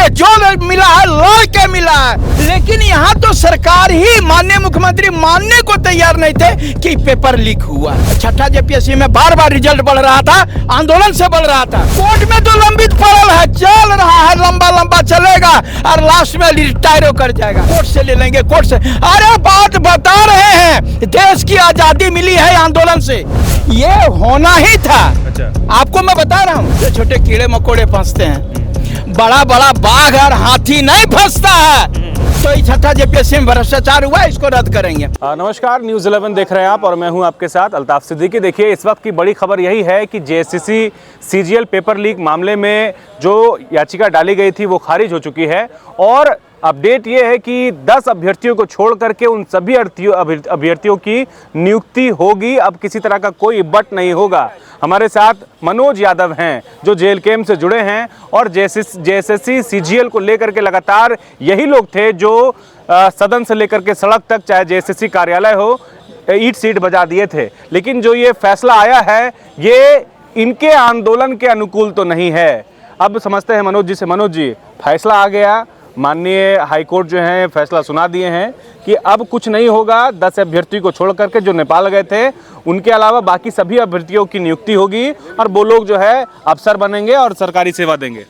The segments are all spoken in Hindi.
के जो मिला है लड़ के मिला है। लेकिन यहाँ तो सरकार ही माननीय मुख्यमंत्री मानने को तैयार नहीं थे कि पेपर लीक हुआ। छठा जेपीएससी में बार बार रिजल्ट बढ़ रहा था, आंदोलन से बढ़ रहा था। कोर्ट में तो लंबित पड़ल है, चल रहा है, लंबा लंबा चलेगा और लास्ट में रिटायर कर जाएगा। कोर्ट से ले लेंगे, कोर्ट से। अरे बात बता रहे हैं, देश की आजादी मिली है आंदोलन से, ये होना ही था। आपको मैं बता रहा हूँ, छोटे कीड़े मकोड़े फंसते हैं, बड़ा बड़ा बाघ और हाथी नहीं फंसता है। तो छठा जेपीएससी में भ्रष्टाचार हुआ, इसको रद्द करेंगे। नमस्कार, न्यूज़ 11 देख रहे हैं आप और मैं हूं आपके साथ अल्ताफ सिद्दीकी। देखिए, इस वक्त की बड़ी खबर यही है कि जेएसएससी सीजीएल पेपर लीक मामले में जो याचिका डाली गई थी वो खारिज हो चुकी है और अपडेट ये है कि 10 अभ्यर्थियों को छोड़ करके उन सभी अभ्यर्थियों की नियुक्ति होगी। अब किसी तरह का कोई बट नहीं होगा। हमारे साथ मनोज यादव हैं जो जेल कैंप से जुड़े हैं और जेएसएससी सीजीएल को लेकर के लगातार यही लोग थे जो सदन से लेकर के सड़क तक, चाहे जेएसएससी कार्यालय हो, ईंट सीट बजा दिए थे। लेकिन जो ये फैसला आया है ये इनके आंदोलन के अनुकूल तो नहीं है। अब समझते हैं मनोज जी से। मनोज जी, फैसला आ गया, माननीय हाईकोर्ट जो है फैसला सुना दिए हैं कि अब कुछ नहीं होगा। 10 अभ्यर्थियों को छोड़ करके जो नेपाल गए थे उनके अलावा बाकी सभी अभ्यर्थियों की नियुक्ति होगी और वो लोग जो है अफसर बनेंगे और सरकारी सेवा देंगे।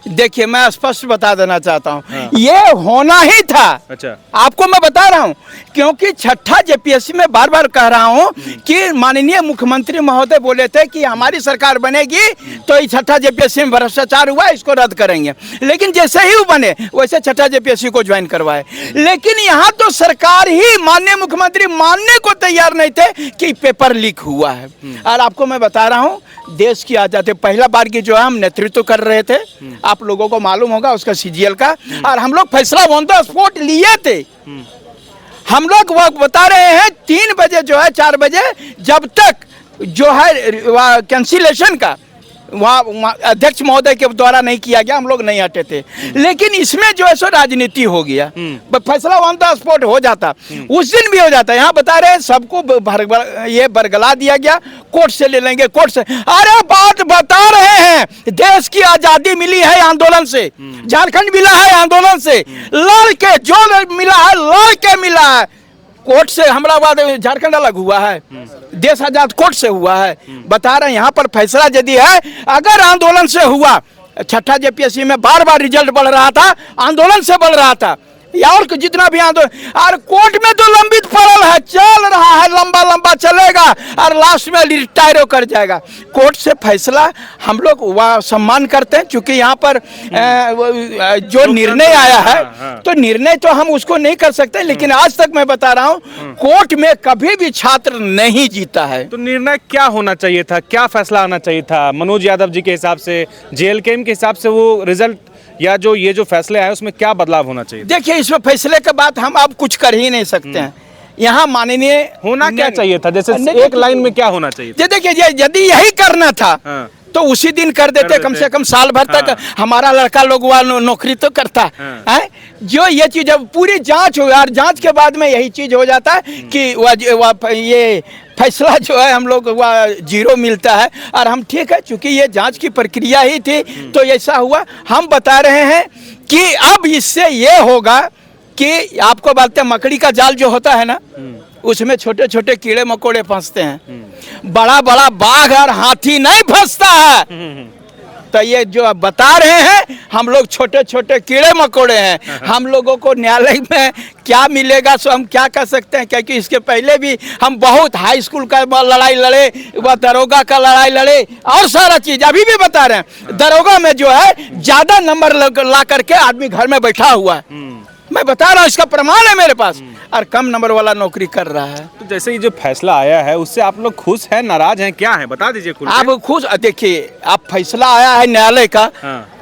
देखिए, मैं स्पष्ट बता देना चाहता हूँ, ये होना ही था। अच्छा, आपको मैं बता रहा हूँ, क्योंकि छठा जेपीएससी में बार बार कह रहा हूँ कि माननीय मुख्यमंत्री महोदय बोले थे कि हमारी सरकार बनेगी तो ये छठा जेपीएससी में भ्रष्टाचार हुआ, इसको रद्द करेंगे। लेकिन जैसे ही वो बने वैसे छठा जेपीएससी को ज्वाइन करवाए। लेकिन यहाँ तो सरकार ही माननीय मुख्यमंत्री मानने को तैयार नहीं थे कि पेपर लीक हुआ है। और आपको मैं बता रहा हूँ, देश की आजादी पहला बार की जो है हम नेतृत्व कर रहे थे, आप लोगों को मालूम होगा उसका सीजीएल का, और हम लोग फैसला ऑन द स्पॉट लिए थे। हम लोग वो बता रहे हैं 3 बजे जो है 4 बजे जब तक जो है कैंसिलेशन का वहाँ अध्यक्ष महोदय के द्वारा नहीं किया गया, हम लोग नहीं हटे थे। लेकिन इसमें जो है सो राजनीति हो गया, फैसला ऑन द स्पॉट हो जाता, उस दिन भी हो जाता। यहाँ बता रहे हैं सबको ये बरगला दिया गया, कोर्ट से ले लेंगे, कोर्ट से। अरे बात बता रहे हैं, देश की आजादी मिली है आंदोलन से, झारखंड मिला है आंदोलन से, लड़ के जो मिला है लड़ के मिला है। कोर्ट से हमारा बाद झारखंड अलग हुआ है, देश आजाद कोर्ट से हुआ है। बता रहे हैं यहाँ पर फैसला यदि है, अगर आंदोलन से हुआ, छठा जेपीएससी में बार बार रिजल्ट बढ़ रहा था, आंदोलन से बढ़ रहा था, या और जितना भी आंदोलन, और कोर्ट में तो लंबित पड़ल है, चल रहा है, लंबा लंबा चलेगा और लास्ट में रिटायर कर जाएगा। कोर्ट से फैसला हम लोग वह सम्मान करते हैं, क्योंकि यहाँ पर जो निर्णय आया है तो निर्णय तो हम उसको नहीं कर सकते। लेकिन आज तक मैं बता रहा हूँ, कोर्ट में कभी भी छात्र नहीं जीता है। तो निर्णय क्या होना चाहिए था, क्या फैसला आना चाहिए था मनोज यादव जी के हिसाब से, जेल कैंप के हिसाब से? वो रिजल्ट या जो ये जो फैसले आए उसमें क्या बदलाव होना चाहिए? देखिए, इसमें फैसले के बाद हम अब कुछ कर ही नहीं सकते हैं। यहाँ माननीय होना क्या चाहिए था, जैसे एक लाइन में क्या होना चाहिए? देखिए, यदि यही करना था तो उसी दिन कर देते, कम से कम साल भर तक हमारा लड़का लोग वहाँ नौकरी तो करता है। जो ये चीज अब पूरी जांच हो, और जांच के बाद में यही चीज हो जाता है कि ये फैसला जो है हम लोग वह 0 मिलता है। और हम ठीक है, चूंकि ये जांच की प्रक्रिया ही थी तो ऐसा हुआ। हम बता रहे हैं कि अब इससे ये होगा कि आपको बात है, मकड़ी का जाल जो होता है ना, उसमें छोटे छोटे कीड़े मकोड़े फंसते हैं, बड़ा बड़ा बाघ और हाथी नहीं फंसता है। तो ये जो आप बता रहे हैं, हम लोग छोटे छोटे कीड़े मकोड़े हैं। हम लोगों को न्यायालय में क्या मिलेगा सो हम क्या कर सकते हैं, क्योंकि इसके पहले भी हम बहुत हाई स्कूल का लड़ाई लड़े, वह दरोगा का लड़ाई लड़े और सारा चीज अभी भी बता रहे हैं। दरोगा में जो है ज्यादा नंबर ला करके आदमी घर में बैठा हुआ है, मैं बता रहा हूँ, इसका प्रमाण है मेरे पास, और कम नंबर वाला नौकरी कर रहा है। तो जैसे ये जो फैसला आया है उससे आप लोग खुश हैं, नाराज हैं, क्या है, बता दीजिए। आप खुश? देखिए, आप फैसला आया है न्यायालय का,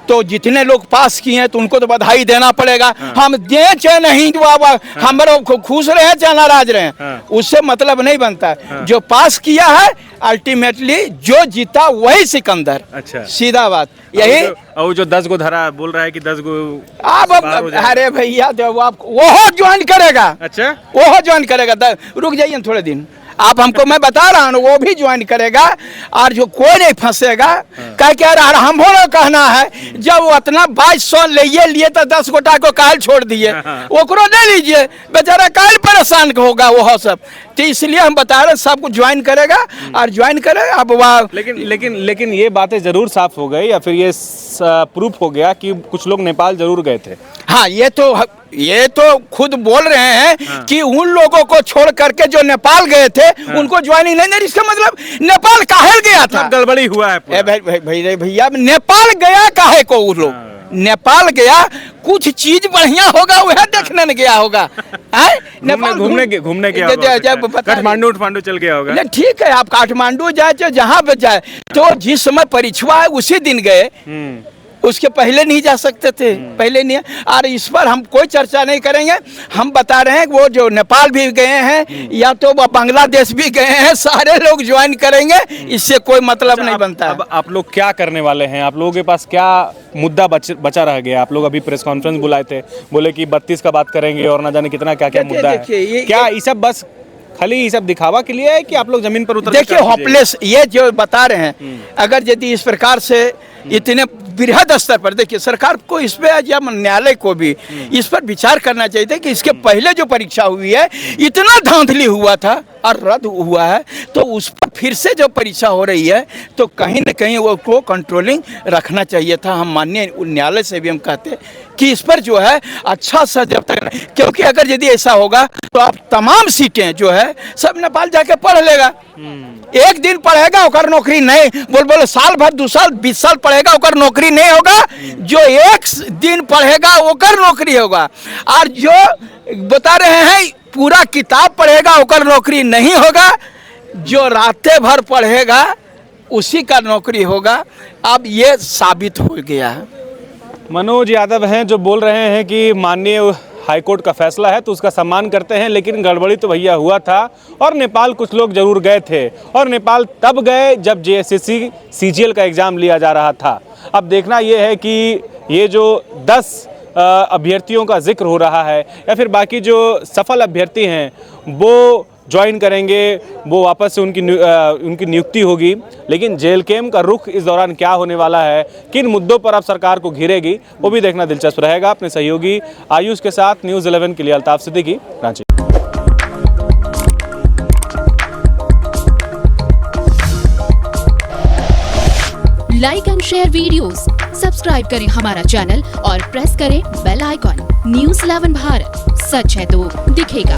तो जितने लोग पास किए हैं तो उनको तो बधाई देना पड़ेगा। हम दे चाहे नहीं, हम खुश रहे चाहे नाराज रहे, उससे मतलब नहीं बनता। जो पास किया है अल्टीमेटली जो जीता वही सिकंदर। अच्छा, सीधा बात यही। और जो 10 को धरा बोल रहा है कि 10 को आप, अरे भैया वो ज्वाइन करेगा। अच्छा, वो ज्वाइन करेगा। रुक जाइए थोड़े दिन, आप हमको मैं बता रहा हूँ, वो भी ज्वाइन करेगा और जो कोई नहीं फंसेगा। कह के यार हम बोलो कहना है, जब वो इतना 2200 लिए तो 10 गोटा को काल छोड़ दिए, ओकरो दे लीजिए, बेचारा काल परेशान होगा वो सब। तो इसलिए हम बता रहे हैं सबको ज्वाइन करेगा और ज्वाइन करेगा। अब वह लेकिन ये बातें जरूर साफ हो गई, या फिर ये प्रूफ हो गया कि कुछ लोग नेपाल जरूर गए थे। हाँ, ये तो खुद बोल रहे हैं कि उन लोगों को छोड़ करके जो नेपाल गए थे उनको ज्वाइनिंग नहीं दे। इसका मतलब नेपाल काहे गया था, गड़बड़ी हुआ है पूरा। भैया नेपाल गया काहे को? वो लोग नेपाल गया, कुछ चीज बढ़िया होगा वह देखने न गया होगा। नेपाल घूमने गया होगा, काठमांडू चल गया होगा। ठीक है, आप काठमांडू जाए चाहे जहाँ पे जाए, तो जिस समय परीक्षा है उसी दिन गए, उसके पहले नहीं जा सकते थे, पहले नहीं। और इस पर हम कोई चर्चा नहीं करेंगे। हम बता रहे हैं वो जो नेपाल भी गए हैं या तो बांग्लादेश भी गए हैं, सारे लोग ज्वाइन करेंगे, इससे कोई मतलब नहीं बनता। अब आप लोग क्या करने वाले हैं? आप लोगों के पास क्या मुद्दा बचा रह गया? आप लोग अभी प्रेस कॉन्फ्रेंस बुलाए थे, बोले कि 32 का बात करेंगे और ना जाने कितना क्या क्या मुद्दा है। क्या ये सब बस खाली ये सब दिखावा के लिए है कि आप लोग जमीन पर उतर? देखिए, होपलेस ये जो बता रहे हैं, अगर यदि इस प्रकार से इतने बृहद स्तर पर, देखिए सरकार को इस पे या न्यायालय को भी इस पर विचार करना चाहिए था कि इसके पहले जो परीक्षा हुई है इतना धांधली हुआ था और रद्द हुआ है, तो उस पर फिर से जो परीक्षा हो रही है तो कहीं न कहीं वो को कंट्रोलिंग रखना चाहिए था। हम माननीय न्यायालय से भी हम कहते हैं कि इस पर जो है अच्छा सा जब तक, क्योंकि अगर यदि ऐसा होगा तो आप तमाम सीटें जो है सब नेपाल जाके पढ़ लेगा। एक दिन पढ़ेगा ओकर नौकरी नहीं, बोल साल भर 2 साल 20 साल पढ़ेगा ओकर नौकरी नहीं होगा। जो एक दिन पढ़ेगा ओकर नौकरी होगा, और जो बता रहे हैं पूरा किताब पढ़ेगा ओकर नौकरी नहीं होगा। जो रातें भर पढ़ेगा उसी का नौकरी होगा। अब ये साबित हो गया है। मनोज यादव हैं जो बोल रहे हैं कि माननीय हाईकोर्ट का फैसला है तो उसका सम्मान करते हैं, लेकिन गड़बड़ी तो भैया हुआ था और नेपाल कुछ लोग जरूर गए थे, और नेपाल तब गए जब JSSC CGL का एग्ज़ाम लिया जा रहा था। अब देखना ये है कि ये जो 10 अभ्यर्थियों का जिक्र हो रहा है या फिर बाकी जो सफल अभ्यर्थी हैं वो ज्वाइन करेंगे, वो वापस से उनकी नियुक्ति होगी। लेकिन जेल कैम्प का रुख इस दौरान क्या होने वाला है, किन मुद्दों पर अब सरकार को घेरेगी, वो भी देखना दिलचस्प रहेगा। अपने सहयोगी आयुष के साथ न्यूज़ 11 के लिए Altaf Siddiqui, Ranchi. Like and share videos, subscribe करें हमारा चैनल और प्रेस करें बेल आइकॉन। न्यूज़ 11 भारत, सच है तो दिखेगा।